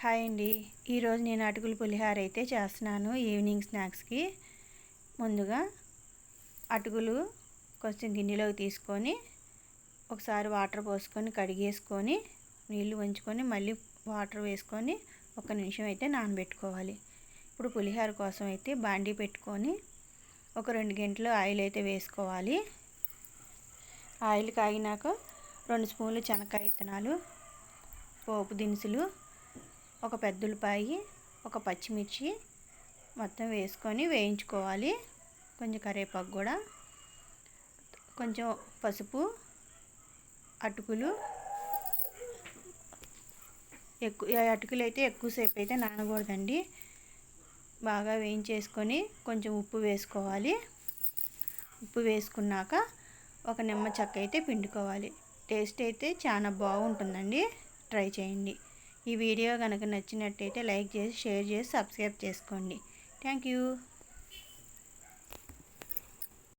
Hi అండి. ఈరోజు నేను అటుకుల పులిహార అయితే చేస్తున్నాను ఈవినింగ్ స్నాక్స్కి. ముందుగా అటుకులు కొంచెం గిన్నెలోకి తీసుకొని ఒకసారి వాటర్ పోసుకొని కడిగేసుకొని నీళ్లు వంచుకొని మళ్ళీ వాటర్ వేసుకొని 1 నిమిషం అయితే నానబెట్టుకోవాలి. ఇప్పుడు పులిహార కోసం అయితే బాండీ పెట్టుకొని ఒక 2 గంటలు ఆయిల్ అయితే వేసుకోవాలి. ఆయిల్ కాగినాక 2 స్పూన్లు శనక్కాయ విత్తనాలు, పోపు దినుసులు, ఒక పెద్ద ఉల్లిపాయ, ఒక పచ్చిమిర్చి మొత్తం వేసుకొని వేయించుకోవాలి. కొంచెం కరివేపాకు కూడా, కొంచెం పసుపు, అటుకులు అటుకులు అయితే ఎక్కువసేపు అయితే నానకూడదండి. బాగా వేయించేసుకొని కొంచెం ఉప్పు వేసుకోవాలి. ఉప్పు వేసుకున్నాక ఒక నిమ్మ చెక్క అయితే పిండుకోవాలి. టేస్ట్ అయితే చాలా బాగుంటుందండి, ట్రై చేయండి. ఈ వీడియో కనుక నచ్చినట్టయితే లైక్ చేసి, షేర్ చేసి, సబ్స్క్రైబ్ చేసుకోండి. Thank you.